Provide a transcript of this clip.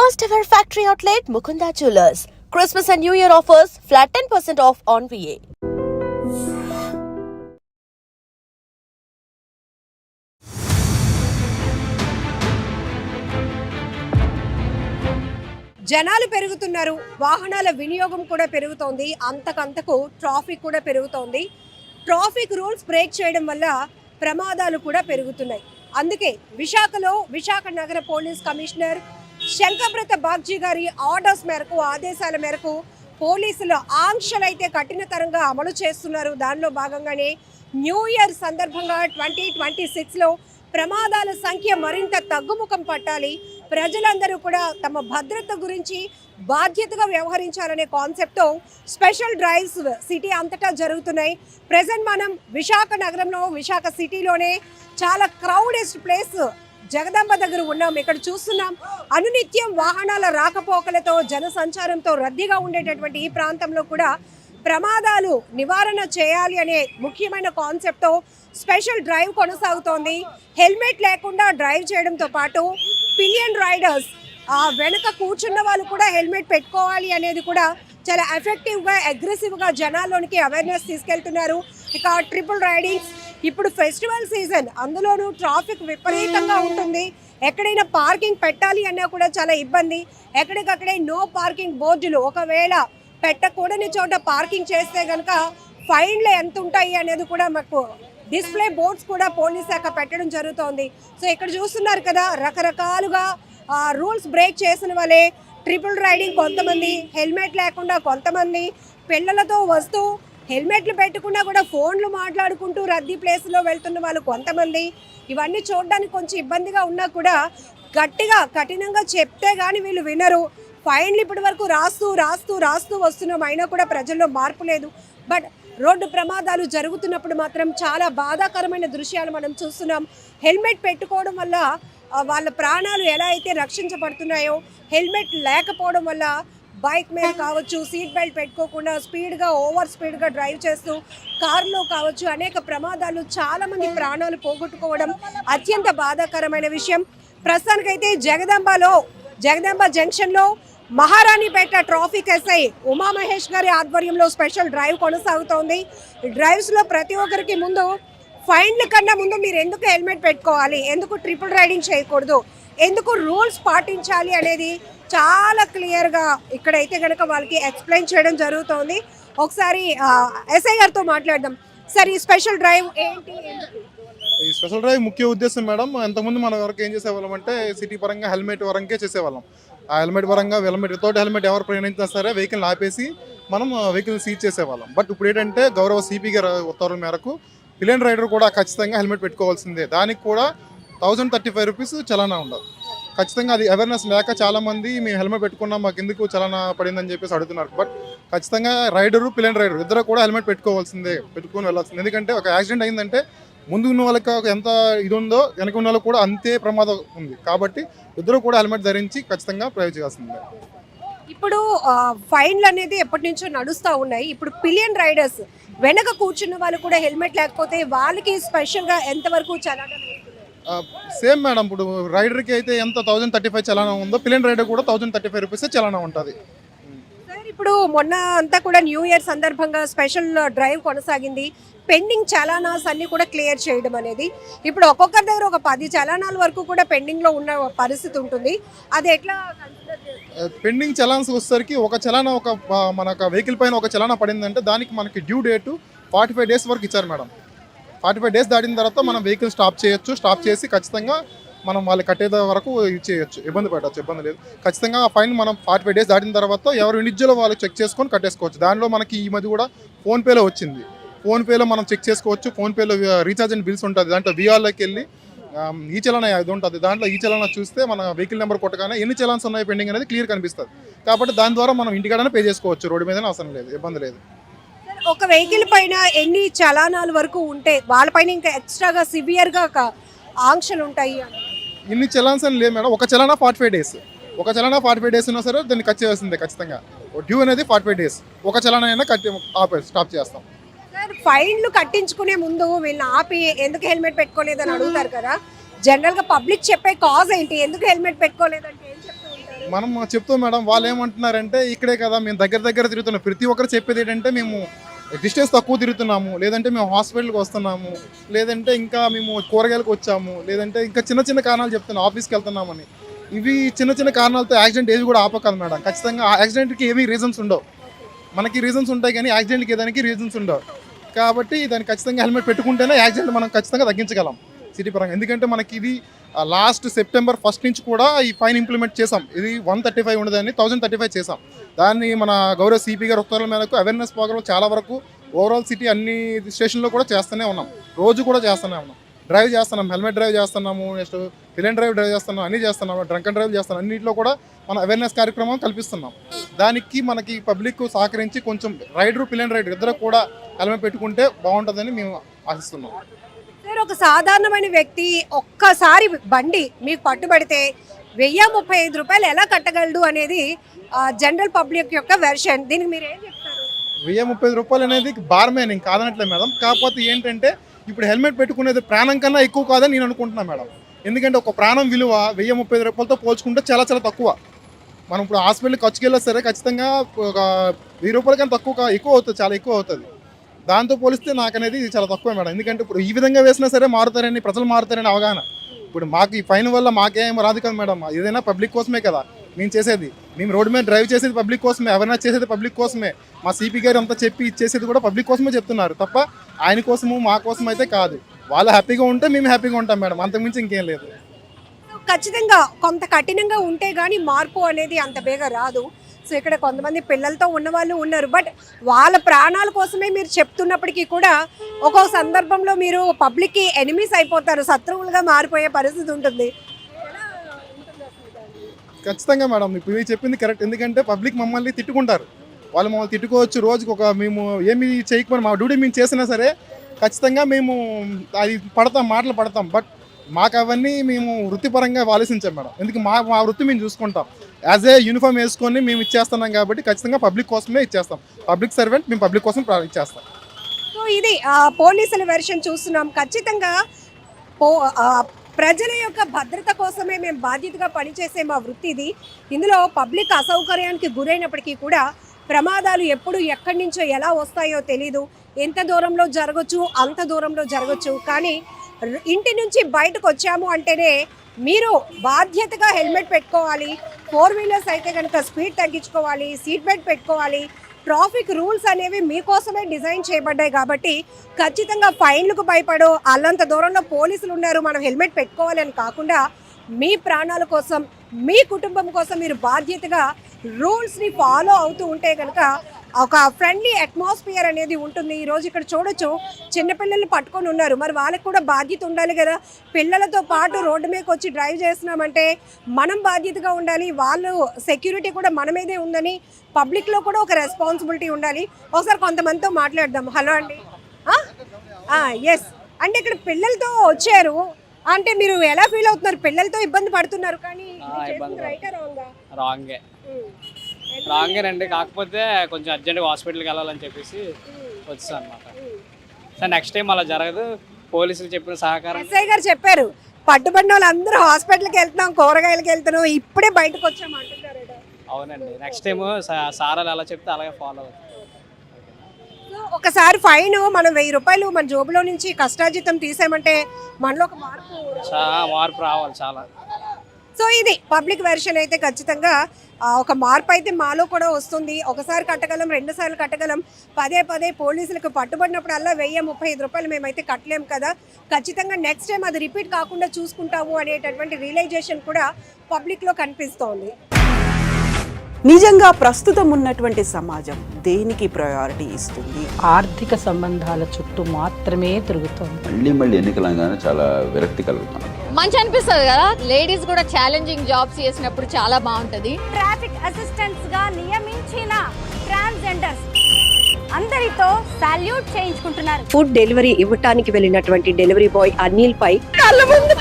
First ever factory outlet Mukunda Jewelers. Christmas and New Year offers flat 10% off on VA. జనాలు పెరుగుతున్నారు, వాహనాల వినియోగం కూడా పెరుగుతోంది, అంతకంతకు ట్రాఫిక్ కూడా పెరుగుతోంది. ట్రాఫిక్ రూల్స్ బ్రేక్ చేయడం వల్ల ప్రమాదాలు కూడా పెరుగుతున్నాయి. అందుకే విశాఖ నగర పోలీస్ కమిషనర్ శంకబ్రత బాగ్జీ గారి ఆదేశాల మేరకు పోలీసులు ఆంక్షలు అయితే కఠినతరంగా అమలు చేస్తున్నారు. దానిలో భాగంగానే న్యూ ఇయర్ సందర్భంగా 2026లో ప్రమాదాల సంఖ్య మరింత తగ్గుముఖం పట్టాలి, ప్రజలందరూ కూడా తమ భద్రత గురించి బాధ్యతగా వ్యవహరించాలనే కాన్సెప్ట్తో స్పెషల్ డ్రైవ్స్ సిటీ అంతటా జరుగుతున్నాయి. ప్రెజెంట్ మనం విశాఖ నగరంలో, విశాఖ సిటీలోనే చాలా క్రౌడెస్ట్ ప్లేస్ జగదాంబ దగ్గర ఉన్నాం. ఇక్కడ చూస్తున్నాం, అనునిత్యం వాహనాల రాకపోకలతో, జన సంచారంతో రద్దీగా ఉండేటటువంటి ఈ ప్రాంతంలో కూడా ప్రమాదాలు నివారణ చేయాలి అనే ముఖ్యమైన కాన్సెప్ట్తో స్పెషల్ డ్రైవ్ కొనసాగుతోంది. హెల్మెట్ లేకుండా డ్రైవ్ చేయడంతో పాటు పిలియన్ రైడర్స్, వెనక కూర్చున్న వాళ్ళు కూడా హెల్మెట్ పెట్టుకోవాలి అనేది కూడా చాలా ఎఫెక్టివ్గా, అగ్రెసివ్గా జనాల్లోనికి అవేర్నెస్ తీసుకెళ్తున్నారు. ఇక ట్రిపుల్ రైడింగ్స్, ఇప్పుడు ఫెస్టివల్ సీజన్, అందులోనూ ట్రాఫిక్ విపరీతంగా ఉంటుంది. ఎక్కడైనా పార్కింగ్ పెట్టాలి అన్నా కూడా చాలా ఇబ్బంది. ఎక్కడికక్కడే నో పార్కింగ్ బోర్డులు, ఒకవేళ పెట్టకూడని చోట పార్కింగ్ చేస్తే కనుక ఫైన్లు ఎంత ఉంటాయి అనేది కూడా మాకు డిస్ప్లే బోర్డ్స్ కూడా పోలీస్ శాఖ పెట్టడం జరుగుతోంది. సో ఇక్కడ చూస్తున్నారు కదా, రకరకాలుగా రూల్స్ బ్రేక్ చేసిన వాళ్ళే ట్రిపుల్ రైడింగ్, కొంతమంది హెల్మెట్ లేకుండా, కొంతమంది పిల్లలతో వస్తూ హెల్మెట్లు పెట్టుకున్నా కూడా ఫోన్లు మాట్లాడుకుంటూ రద్దీ ప్లేస్లో వెళ్తున్న వాళ్ళు కొంతమంది. ఇవన్నీ చూడడానికి కొంచెం ఇబ్బందిగా ఉన్నా కూడా గట్టిగా కఠినంగా చెప్తే కానీ వీళ్ళు వినరు. ఫైన్లు ఇప్పటి వరకు రాస్తూ వస్తున్నాం, అయినా కూడా ప్రజల్లో మార్పు లేదు. బట్ రోడ్డు ప్రమాదాలు జరుగుతున్నప్పుడు మాత్రం చాలా బాధాకరమైన దృశ్యాలు మనం చూస్తున్నాం. హెల్మెట్ పెట్టుకోవడం వల్ల వాళ్ళ ప్రాణాలు ఎలా అయితే రక్షించబడుతున్నాయో, హెల్మెట్ లేకపోవడం వల్ల బైక్ మీద కావచ్చు, సీట్ బెల్ట్ పెట్టుకోకుండా ఓవర్ స్పీడ్గా డ్రైవ్ చేస్తూ, కారులో కావచ్చు, అనేక ప్రమాదాలు, చాలామంది ప్రాణాలు పోగొట్టుకోవడం అత్యంత బాధాకరమైన విషయం. ప్రస్తుతానికైతే జగదాంబ జంక్షన్లో మహారాణిపేట ట్రాఫిక్ ఎస్ఐ ఉమామహేష్ గారి ఆధ్వర్యంలో స్పెషల్ డ్రైవ్ కొనసాగుతోంది. డ్రైవ్స్లో ప్రతి ఒక్కరికి ముందు ఫైన్ల కన్నా ముందు మీరు ఎందుకు హెల్మెట్ పెట్టుకోవాలి, ఎందుకు ట్రిపుల్ రైడింగ్ చేయకూడదు, ఎందుకు రూల్స్ పాటించాలి అనేది చాలా క్లియర్గా ఇక్కడైతే కనుక వాళ్ళకి ఎక్స్ప్లెయిన్ చేయడం జరుగుతోంది. ఒకసారి ఎస్ఐ గారితో మాట్లాడదాం. సార్, ఈ స్పెషల్ డ్రైవ్ ఏంటి? ఈ స్పెషల్ డ్రైవ్ ముఖ్య ఉద్దేశం మేడం, ఇంతకుముందు మన వరకు ఏం చేసేవాళ్ళం అంటే సిటీ పరంగా హెల్మెట్ వరంకే చేసేవాళ్ళం. ఆ హెల్మెట్ పరంగా వితౌట్ హెల్మెట్ ఎవరు ప్రయాణించినా సరే వెహికల్ ఆపేసి మనం వెహికల్ సీజ్ చేసేవాళ్ళం. బట్ ఇప్పుడు ఏంటంటే గౌరవ సిపి గారి ఉత్తర్వుల మేరకు పిలియన్ రైడర్ కూడా ఖచ్చితంగా హెల్మెట్ పెట్టుకోవాల్సిందే. దానికి కూడా 1035 రూపీస్ చలానా ఉండదు. ఖచ్చితంగా అది అవేర్నెస్ లేక చాలామంది మేము హెల్మెట్ పెట్టుకున్నాం, మాకు ఎందుకు చలానా పడిందని చెప్పేసి అడుగుతున్నారు. బట్ ఖచ్చితంగా రైడరు, పిలియన్ రైడర్ ఇద్దరు కూడా హెల్మెట్ పెట్టుకొని వెళ్ళాల్సిందే. ఎందుకంటే ఒక యాక్సిడెంట్ అయిందంటే ముందు ఉన్న వాళ్ళకి ఎంత ఇది ఉందో వెనక ఉన్న వాళ్ళకి కూడా అంతే ప్రమాదం ఉంది. కాబట్టి ఇద్దరు కూడా హెల్మెట్ ధరించి ఖచ్చితంగా డ్రైవ్ చేయాల్సిందే. ఇప్పుడు ఫైన్లు అనేది ఎప్పటి నుంచో నడుస్తూ ఉన్నాయి. ఇప్పుడు పిలియన్ రైడర్స్, వెనక కూర్చున్న వాళ్ళు కూడా హెల్మెట్ లేకపోతే వాళ్ళకి స్పెషల్గా ఎంతవరకు చలానా? సేమ్ మేడం, ఇప్పుడు రైడర్కి అయితే ఎంత 1035 చలానా ఉందో పిలియన్ రైడర్ కూడా 1035 రూపీస్ చలానా ఉంటుంది. ఇప్పుడు మొన్న అంతా కూడా న్యూ ఇయర్ సందర్భంగా స్పెషల్ డ్రైవ్ కొనసాగింది. పెండింగ్ చలానాస్ అన్ని కూడా క్లియర్ చేయడం అనేది, ఇప్పుడు ఒక్కొక్కరి దగ్గర ఒక 10 చలానాల వరకు కూడా పెండింగ్లో ఉన్న పరిస్థితి ఉంటుంది. అది ఎట్లా? పెండింగ్ చలాన్స్ వచ్చేసరికి ఒక చలానా, మనకు వెహికల్ పైన ఒక చలానా పడిందంటే దానికి మనకి డ్యూ డేటు 45 డేస్ వరకు ఇచ్చారు మేడం. 45 డేస్ దాటిన తర్వాత మనం వెహికల్ స్టాప్ చేయొచ్చు. స్టాప్ చేసి ఖచ్చితంగా మనం వాళ్ళు కట్టేద వరకు చేయొచ్చు, ఇబ్బంది లేదు. ఖచ్చితంగా ఆ ఫైన్ మనం 45 డేస్ దాటిన తర్వాత ఎవరు ఇండివిజువల్ వాళ్ళు చెక్ చేసుకొని కట్టేసుకోవచ్చు. దానిలో మనకి ఈ మధ్య కూడా ఫోన్పేలో వచ్చింది. ఫోన్పేలో మనం చెక్ చేసుకోవచ్చు. ఫోన్పేలో రీఛార్జ్ అండ్ బిల్స్ ఉంటుంది. దాంట్లో విఆర్లోకి వెళ్ళి ఈ చలానా ఇది ఉంటుంది. దాంట్లో ఈ చలానా చూస్తే మన వెహికల్ నెంబర్ కొట్టగానే ఎన్ని చలాన్స్ ఉన్నాయి పెండింగ్ అనేది క్లియర్ కనిపిస్తుంది. కాబట్టి దాని ద్వారా మనం ఇంటికాడనే పే చేసుకోవచ్చు, రోడ్డు మీద అవసరం లేదు, ఇబ్బంది లేదు. ఒక వెహికల్ పైన ఎన్ని చలానాల వరకు ఉంటే వాళ్ళపైన ఇంకా ఎక్స్ట్రాగా సివియర్గా ఆంక్షలు ఉంటాయి? ఇన్ని చలాన్స్ అని లేదు మేడం. ఒక చలానా 45 డేస్, ఒక చలానా 45 డేస్ ఉన్నా సరే దాన్ని కట్ చేయాల్సిందే ఖచ్చితంగా. డ్యూ అనేది 45 డేస్, ఒక చలానా అయినా స్టాప్ చేస్తాం. ఫైన్లు కట్టించుకునే ముందు వీళ్ళని ఆపి ఎందుకు హెల్మెట్ పెట్టుకోలేదని అడుగుతారు కదా, జనరల్గా పబ్లిక్ చెప్పే కాజ్ ఏంటి, ఎందుకు హెల్మెట్ పెట్టుకోలేదంటే ఏం చెప్తూ ఉంటారు? మనం చెప్తాం మేడం, వాళ్ళు ఏమంటున్నారంటే ఇక్కడే కదా మేము దగ్గర తిరుగుతున్నాం. ప్రతి ఒక్కరు చెప్పేది ఏంటంటే మేము డిస్టెన్స్ తక్కువ తిరుగుతున్నాము, లేదంటే మేము హాస్పిటల్కి వస్తున్నాము, లేదంటే ఇంకా మేము కూరగాయలకు వచ్చాము, లేదంటే ఇంకా చిన్న కారణాలు చెప్తున్నాం, ఆఫీస్కి వెళ్తున్నామని. ఇవి చిన్న కారణాలతో యాక్సిడెంట్ ఏది కూడా ఆపకాదు మేడం. ఖచ్చితంగా ఆ యాక్సిడెంట్కి ఏమీ రీజన్స్ ఉండవు. మనకి రీజన్స్ ఉంటాయి కానీ యాక్సిడెంట్కి ఏదానికి రీజన్స్ ఉండవు. కాబట్టి దానికి ఖచ్చితంగా హెల్మెట్ పెట్టుకుంటేనే యాక్సిడెంట్ మనం ఖచ్చితంగా తగ్గించగలం సిటీ పరంగా. ఎందుకంటే మనకి ఇది లాస్ట్ సెప్టెంబర్ 1 నుంచి కూడా ఈ ఫైన్ ఇంప్లిమెంట్ చేసాం. ఇది 135 ఉండదని 1035 చేసాం. దాన్ని మన గౌరవ సిపి గారు ఉత్తర్వుల మేరకు అవేర్నెస్ ప్రోగ్రామ్ చాలా వరకు ఓవరాల్ సిటీ అన్ని స్టేషన్లో కూడా చేస్తూనే ఉన్నాం. రోజు కూడా చేస్తూనే ఉన్నాం. డ్రైవ్ చేస్తున్నాం, హెల్మెట్ డ్రైవ్ చేస్తున్నాము, నెక్స్ట్ పిలియన్ డ్రైవ్ చేస్తున్నాం, అన్నీ చేస్తున్నాము, డ్రంక్ అండ్ డ్రైవ్ చేస్తున్నాం. అన్నింటిలో కూడా మనం అవేర్నెస్ కార్యక్రమం కల్పిస్తున్నాం. దానికి మనకి పబ్లిక్ సహకరించి కొంచెం రైడరు పిలియన్ రైడర్ ఇద్దరు కూడా హెల్మెట్ పెట్టుకుంటే బాగుంటుందని మేము ఆశిస్తున్నాం. సార్, ఒక సాధారణమైన వ్యక్తి ఒక్కసారి బండి మీకు పట్టుబడితే 1035 రూపాయలు ఎలా కట్టగలడు అనేది జనరల్ పబ్లిక్ యొక్క వెర్షన్. దీనికి మీరు ఏం చెప్తారు? 1035 రూపాయలు అనేది భారమే, నేను కాదనట్లేదు మేడం. కాకపోతే ఏంటంటే ఇప్పుడు హెల్మెట్ పెట్టుకునేది ప్రాణం కన్నా ఎక్కువ కాదని నేను అనుకుంటున్నాను మేడం. ఎందుకంటే ఒక ప్రాణం విలువ 1035 రూపాయలతో పోల్చుకుంటే చాలా తక్కువ. మనం ఇప్పుడు హాస్పిటల్కి ఖర్చుకి వెళ్ళినా సరే ఖచ్చితంగా ఒక 1000 రూపాయల కన్నా ఎక్కువ అవుతుంది, చాలా ఎక్కువ అవుతుంది. దాంతో పోలిస్తే నాకు అనేది చాలా తక్కువ మేడం. ఎందుకంటే ఇప్పుడు ఈ విధంగా వేసినా సరే మారుతారని, ప్రజలు మారుతారని అవగాహన. ఇప్పుడు మాకు ఈ ఫైన్ వల్ల మాకేం రాదు కదా మేడం. ఏదైనా పబ్లిక్ కోసమే కదా మేము చేసేది. మేము రోడ్డు మీద డ్రైవ్ చేసేది పబ్లిక్ కోసమే, అవేర్నెస్ చేసేది పబ్లిక్ కోసమే. మా సిపి గారు అంతా చెప్పి ఇచ్చేసేది కూడా పబ్లిక్ కోసమే చెప్తున్నారు తప్ప ఆయన కోసము మా కోసం అయితే కాదు. వాళ్ళు హ్యాపీగా ఉంటే మేము హ్యాపీగా ఉంటాం మేడం, అంతకుమించి ఇంకేం లేదు. ఖచ్చితంగా కొంత కఠినంగా ఉంటే కానీ మార్పు అనేది అంత బేగా రాదు. సో ఇక్కడ కొంతమంది పిల్లలతో ఉన్న వాళ్ళు ఉన్నారు, బట్ వాళ్ళ ప్రాణాల కోసమే మీరు చెప్తున్నప్పటికీ కూడా ఒక్కో సందర్భంలో మీరు పబ్లిక్కి ఎనిమీస్ అయిపోతారు, శత్రువులుగా మారిపోయే పరిస్థితి ఉంటుంది. ఖచ్చితంగా మేడం, ఇప్పుడు మీరు చెప్పింది కరెక్ట్. ఎందుకంటే పబ్లిక్ మమ్మల్ని తిట్టుకుంటారు, వాళ్ళు మమ్మల్ని తిట్టుకోవచ్చు. రోజుకి ఒక మేము ఏమి చేయకపోయినా మా డ్యూటీ మేము చేసినా సరే ఖచ్చితంగా మేము అది మాటలు పడతాం. బట్ మాకు అవన్నీ మేము వృత్తిపరంగా ఆలోచించాం మేడం. ఎందుకు మా వృత్తి మేము చూసుకుంటాం. యాజ్ ఏ యూనిఫామ్ వేసుకొని మేము ఇచ్చేస్తున్నాం కాబట్టి ఖచ్చితంగా పబ్లిక్ కోసమే ఇచ్చేస్తాం. పబ్లిక్ సర్వెంట్, మేము పబ్లిక్ కోసం ఇచ్చేస్తాం. సో ఇది పోలీసుల వెర్షన్ చూస్తున్నాం. ఖచ్చితంగా ప్రజల యొక్క భద్రత కోసమే మేము బాధ్యతగా పనిచేసే మా వృత్తి ఇది. ఇందులో పబ్లిక్ అసౌకర్యానికి గురైనప్పటికీ కూడా ప్రమాదాలు ఎప్పుడు ఎక్కడి నుంచో ఎలా వస్తాయో తెలీదు. ఎంత దూరంలో జరగచ్చు, అంత దూరంలో జరగచ్చు. కానీ ఇంటి నుంచి బయటకు వచ్చాము అంటేనే మీరు బాధ్యతగా హెల్మెట్ పెట్టుకోవాలి. 4 వీలర్స్ అయితే కనుక స్పీడ్ తగ్గించుకోవాలి, సీట్ బెల్ట్ పెట్టుకోవాలి. ట్రాఫిక్ రూల్స్ అనేవి మీకోసమే డిజైన్ చేయబడ్డాయి కాబట్టి ఖచ్చితంగా ఫైన్లకు భయపడో అల్లంత దూరంలో పోలీసులు ఉన్నారు మనం హెల్మెట్ పెట్టుకోవాలి అని కాకుండా మీ ప్రాణాల కోసం, మీ కుటుంబం కోసం మీరు బాధ్యతగా రూల్స్ని ఫాలో అవుతూ ఉంటే కనుక ఒక ఫ్రెండ్లీ అట్మాస్ఫియర్ అనేది ఉంటుంది. ఈరోజు ఇక్కడ చూడొచ్చు, చిన్నపిల్లల్ని పట్టుకొని ఉన్నారు. మరి వాళ్ళకి కూడా బాధ్యత ఉండాలి కదా. పిల్లలతో పాటు రోడ్డు మీదకి వచ్చి డ్రైవ్ చేస్తున్నామంటే మనం బాధ్యతగా ఉండాలి. వాళ్ళు సెక్యూరిటీ కూడా మన మీదే ఉందని పబ్లిక్లో కూడా ఒక రెస్పాన్సిబిలిటీ ఉండాలి. ఒకసారి కొంతమందితో మాట్లాడదాం. హలో అండి. ఎస్ అంటే ఇక్కడ పిల్లలతో వచ్చారు అంటే మీరు ఎలా ఫీల్ అవుతున్నారు? పిల్లలతో ఇబ్బంది పడుతున్నారు కానీ రాంగేనండి. కాకపోతే కొంచెం అర్జెంట్గా హాస్పిటల్కి వెళ్ళాలని చెప్పేసి వచ్చాను అనమాట. సార్ నెక్స్ట్ టైం అలా జరగదు. పోలీసులు చెప్పిన సహకారం ఎస్ఐ గారు చెప్పారు, పట్టుబడిన వాళ్ళందరూ హాస్పిటల్కి వెళ్తున్నాం, కూరగాయలకి వెళ్తున్నాం, ఇప్పుడే బయటకు వచ్చాము అంటున్నారు. అవునండి, నెక్స్ట్ టైం సారాలు ఎలా చెప్తే అలాగే ఫాలో అవుతాం. ఒకసారి ఫైన్ మనం 1000 రూపాయలు మన జోబులో నుంచి కష్టార్జితం తీసామంటే మనలో ఒక మార్పు రావాలి చాలా. సో ఇది పబ్లిక్ వెర్షన్ అయితే ఖచ్చితంగా ఒక మార్పు అయితే మాలో కూడా వస్తుంది. ఒకసారి కట్టగలం, 2 సార్లు కట్టగలం. పదే పోలీసులకు పట్టుబడినప్పుడు అలా 1035 రూపాయలు మేమైతే కట్టలేము కదా. ఖచ్చితంగా నెక్స్ట్ టైం అది రిపీట్ కాకుండా చూసుకుంటాము అనేటటువంటి రియలైజేషన్ కూడా పబ్లిక్లో కనిపిస్తోంది. నిజంగా ప్రస్తుతం ఉన్నటువంటి సమాజం దేనికి ప్రయారిటీ ఇస్తుంది? ఆర్థిక సంబంధాల చుట్టూ మాత్రమే తిరుగుతోంది. మళ్ళీ ఎన్నికలంగానే చాలా విరక్తి కలుగుతాను. మంచి అనిపిస్తుంది కదా, లేడీస్ కూడా ఛాలెంజింగ్ జాబ్స్ చేసినప్పుడు చాలా బాగుంటది. ట్రాఫిక్ అసిస్టెంట్స్ గా నియమించిన ట్రాన్స్జెండర్స్ అందరితో సాల్యూట్ చేయించుకుంటున్నారు. ఫుడ్ డెలివరీ ఇవ్వటానికి వెళ్ళినటువంటి డెలివరీ బాయ్ అనిల్ పై కళ్ళ ముందు